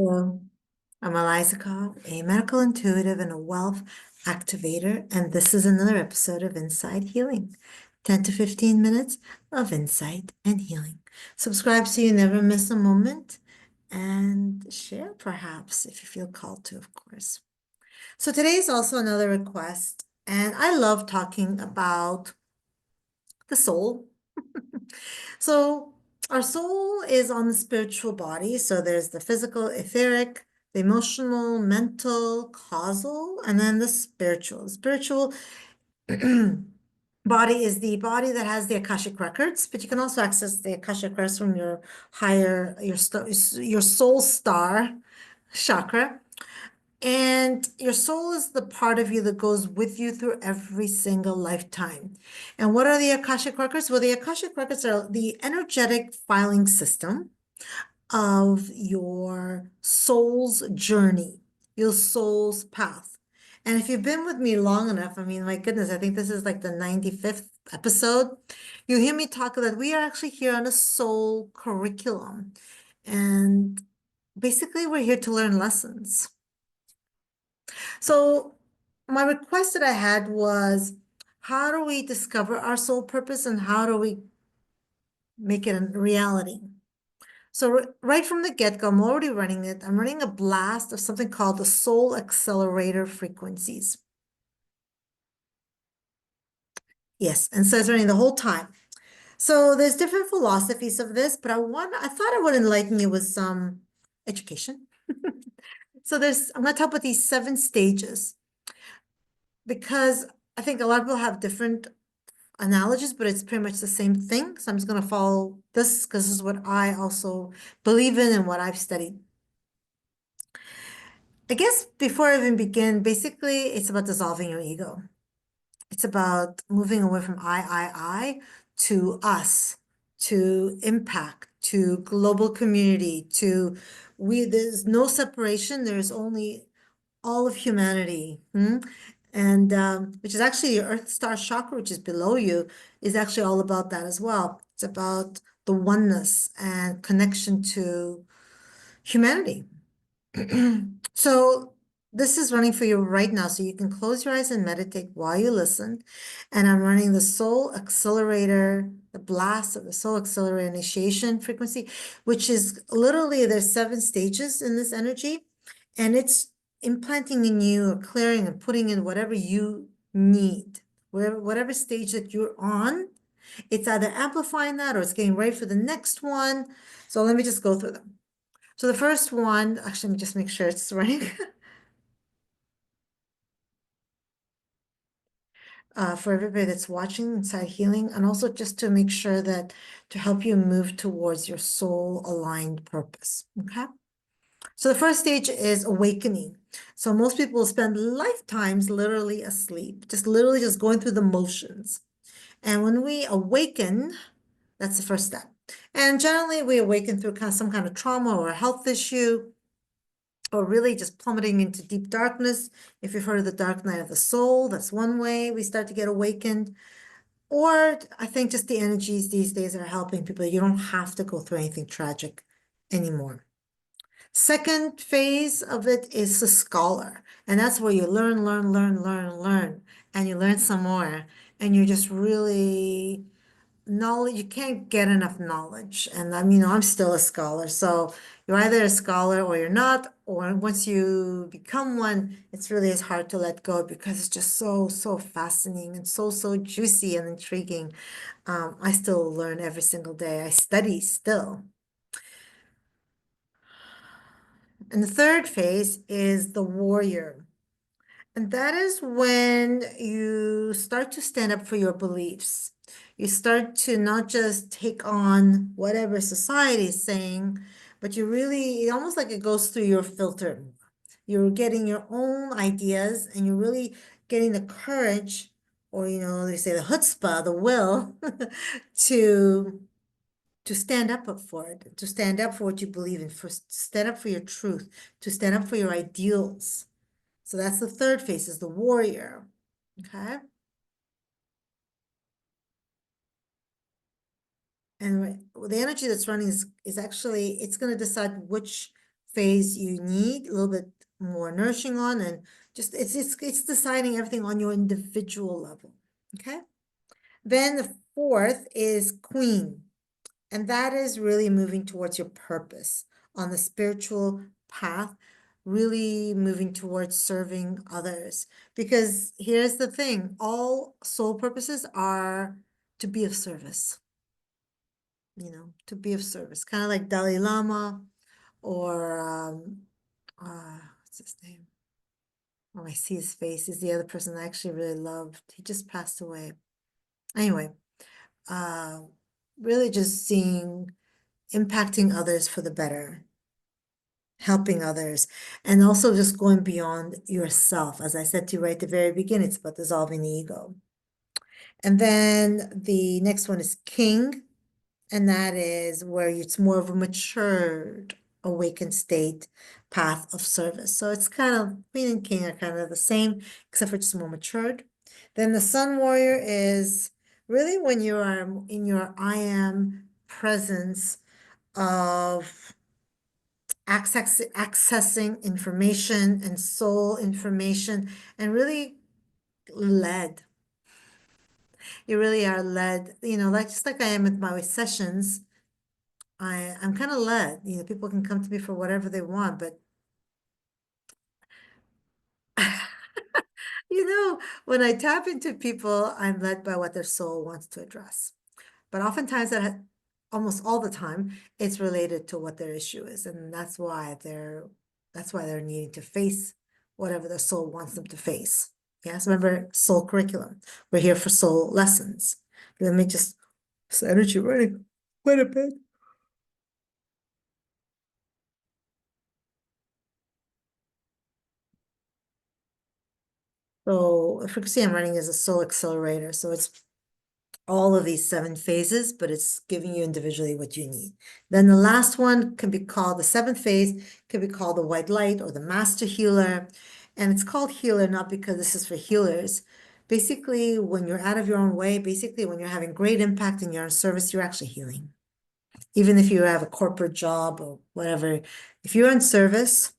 Hello, I'm Eliza Cobb, a medical intuitive and a wealth activator, and this is another episode of Insight Healing. 10 to 15 minutes of insight and healing. Subscribe so you never miss a moment, and share perhaps if you feel called to, of course. So today is also another request, and I love talking about the soul. So our soul is on the spiritual body. So there's the physical, etheric, the emotional, mental, causal, and then the spiritual. The spiritual body is the body that has the Akashic records, but you can also access the Akashic records from your higher, your soul star chakra. And your soul is the part of you that goes with you through every single lifetime. And what are the Akashic records? Well, the Akashic records are the energetic filing system of your soul's journey, your soul's path. And if you've been with me long enough, I mean, my goodness, I think this is like the 95th episode. You hear me talk that we are actually here on a soul curriculum. And basically, we're here to learn lessons. So my request that I had was, how do we discover our soul purpose and how do we make it a reality? So right from the get-go, I'm already running it. I'm running a blast of something called the Soul Accelerator frequencies. Yes, and so it's running the whole time. So there's different philosophies of this, but I thought I would enlighten you with some education. So I'm going to talk about these 7 stages because I think a lot of people have different analogies, but it's pretty much the same thing. So I'm just going to follow this because this is what I also believe in and what I've studied. I guess before I even begin, basically, it's about dissolving your ego. It's about moving away from I, to us, to impact, to global community, there's no separation. There's only all of humanity. And which is actually your Earth Star chakra, which is below you, is actually all about that as well. It's about the oneness and connection to humanity. So this is running for you right now. So you can close your eyes and meditate while you listen. And I'm running the Soul Accelerator, the blast of the Soul Accelerator Initiation frequency, which is literally there's 7 stages in this energy. And it's implanting in you or clearing and putting in whatever you need, whatever stage that you're on. It's either amplifying that or it's getting ready for the next one. So let me just go through them. So the first one, actually, let me just make sure it's right. For everybody that's watching Inside Healing, and also just to make sure that to help you move towards your soul aligned purpose. Okay. So the first stage is awakening. So most people spend lifetimes literally asleep, just literally just going through the motions. And when we awaken, that's the first step. And generally we awaken through some kind of trauma or a health issue, or really just plummeting into deep darkness. If you've heard of the dark night of the soul, that's one way we start to get awakened. Or I think just the energies these days are helping people. You don't have to go through anything tragic anymore. Second phase of it is the scholar. And that's where you learn, and you learn some more. And you're just really knowledge, you can't get enough knowledge. And I'm still a scholar. So you're either a scholar or you're not, or once you become one, it's really as hard to let go because it's just so fascinating and so juicy and intriguing. I still learn every single day. I study still. And the third phase is the warrior. And that is when you start to stand up for your beliefs. You start to not just take on whatever society is saying, but almost like it goes through your filter. You're getting your own ideas and you're really getting the courage, or, they say the chutzpah, the will, to stand up for it, to stand up for what you believe in, to stand up for your truth, to stand up for your ideals. So that's the third phase, is the warrior. Okay. And the energy that's running is actually, it's going to decide which phase you need, a little bit more nourishing on, and just it's deciding everything on your individual level. Okay. Then the fourth is Queen, and that is really moving towards your purpose on the spiritual path, really moving towards serving others. Because here's the thing, all soul purposes are to be of service, to be of service, kind of like Dalai Lama or what's his name? Oh, I see his face. He's the other person I actually really loved. He just passed away. Anyway, uh, really just seeing, impacting others for the better, helping others, and also just going beyond yourself. As I said to you right at the very beginning, it's about dissolving the ego. And then the next one is King, and that is where it's more of a matured, awakened state path of service. So it's kind of, Queen and King are kind of the same, except for just more matured. Then the Sun Warrior is really when you are in your I am presence of accessing information and soul information, and really led. You really are led, like just like I am with my sessions. I'm kind of led. People can come to me for whatever they want, but when I tap into people, I'm led by what their soul wants to address. But oftentimes almost all the time, it's related to what their issue is, and that's why they're needing to face whatever their soul wants them to face. Yes, remember soul curriculum. We're here for soul lessons. Let me just, it's energy running quite a bit. So frequency I'm running is a soul accelerator. So it's all of these 7 phases, but it's giving you individually what you need. Then the last one can be called the 7th phase, can be called the white light or the master healer. And it's called healer not because this is for healers. Basically, when you're out of your own way, basically when you're having great impact in your own service, you're actually healing. Even if you have a corporate job or whatever, if you're in service,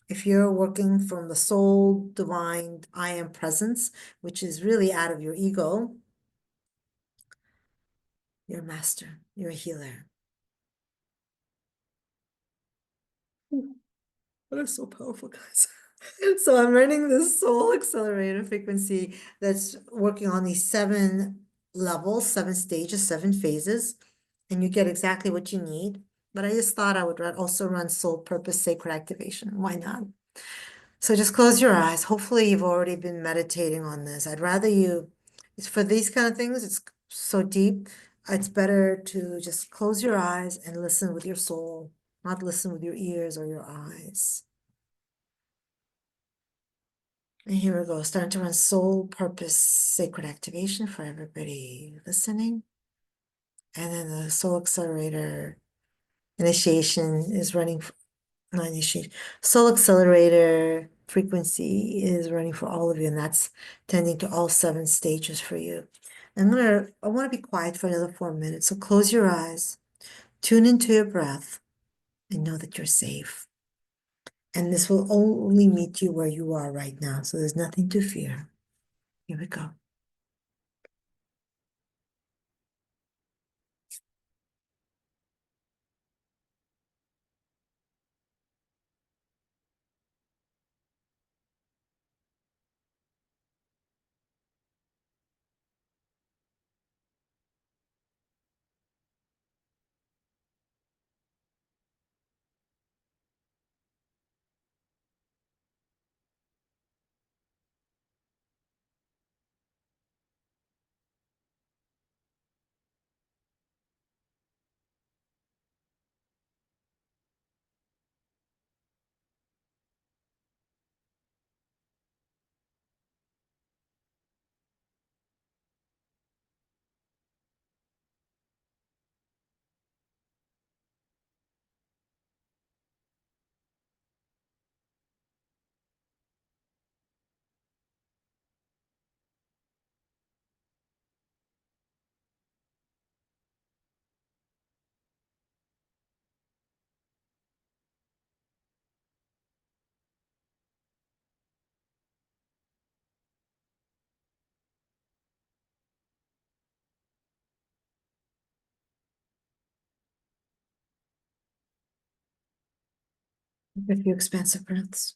if you're working from the soul divine I am presence, which is really out of your ego, you're a master, you're a healer. Ooh, that is so powerful, guys. So I'm running this soul accelerator frequency that's working on these 7 levels, 7 stages, 7 phases, and you get exactly what you need. But I just thought I would also run soul purpose sacred activation. Why not? So just close your eyes. Hopefully you've already been meditating on this. I'd rather it's for these kind of things, it's so deep. It's better to just close your eyes and listen with your soul, not listen with your ears or your eyes. And here we go, starting to run soul purpose sacred activation for everybody listening. And then the soul accelerator initiation is running, not initiation, soul accelerator frequency is running for all of you, and that's tending to all 7 stages for you. I want to be quiet for another 4 minutes. So close your eyes, tune into your breath, and know that you're safe. And this will only meet you where you are right now. So there's nothing to fear. Here we go. A few expansive breaths.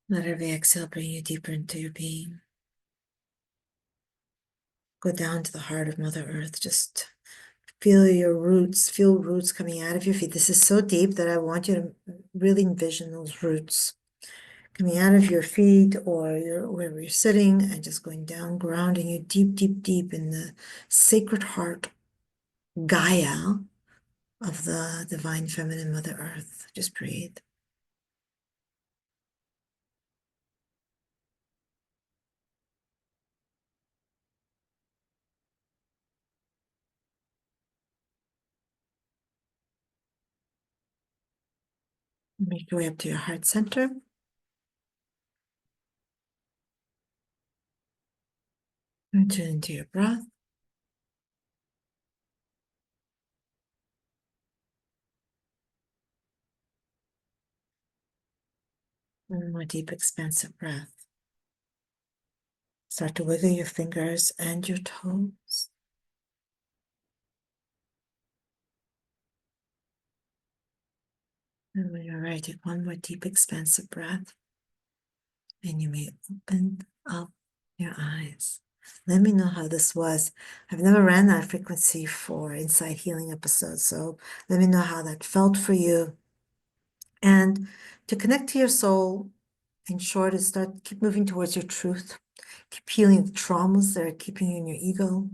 Let every exhale bring you deeper into your being. Go down to the heart of Mother Earth. Just feel your roots, feel roots coming out of your feet. This is so deep that I want you to really envision those roots coming out of your feet or wherever you're sitting and just going down, grounding you deep, deep, deep in the sacred heart, Gaia, of the divine feminine Mother Earth. Just breathe. Make your way up to your heart center. And tune into your breath. One more deep, expansive breath. Start to wiggle your fingers and your toes. And when you're ready, take one more deep, expansive breath. And you may open up your eyes. Let me know how this was. I've never ran that frequency for Inside Healing episodes, so let me know how that felt for you. And to connect to your soul, in short, is keep moving towards your truth. Keep healing the traumas that are keeping you in your ego.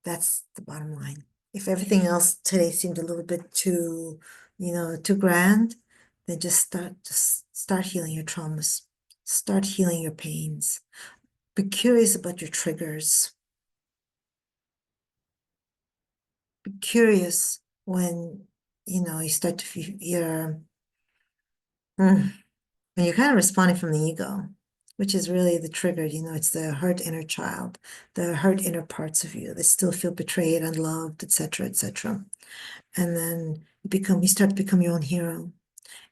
That's the bottom line. If everything else today seemed a little bit too, too grand, then just start healing your traumas. Start healing your pains. Be curious about your triggers. Be curious when, you start to feel when you're kind of responding from the ego, which is really the trigger, it's the hurt inner child, the hurt inner parts of you that still feel betrayed, unloved, etc., etc. And then you start to become your own hero.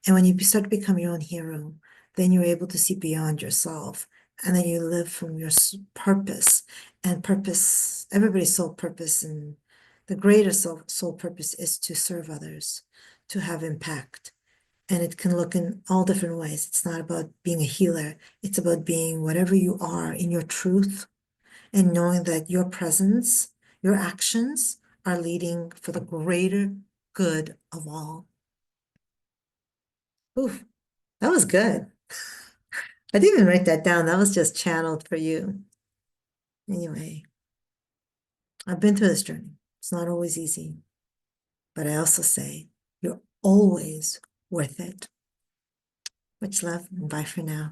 And when you start to become your own hero, then you're able to see beyond yourself. And then you live from your purpose. And purpose, everybody's soul purpose, and the greater soul purpose is to serve others, to have impact. And it can look in all different ways. It's not about being a healer. It's about being whatever you are in your truth and knowing that your presence, your actions are leading for the greater good of all. Oof, that was good. I didn't even write that down. That was just channeled for you. Anyway, I've been through this journey. It's not always easy, but I also say you're always worth it. Much love and bye for now.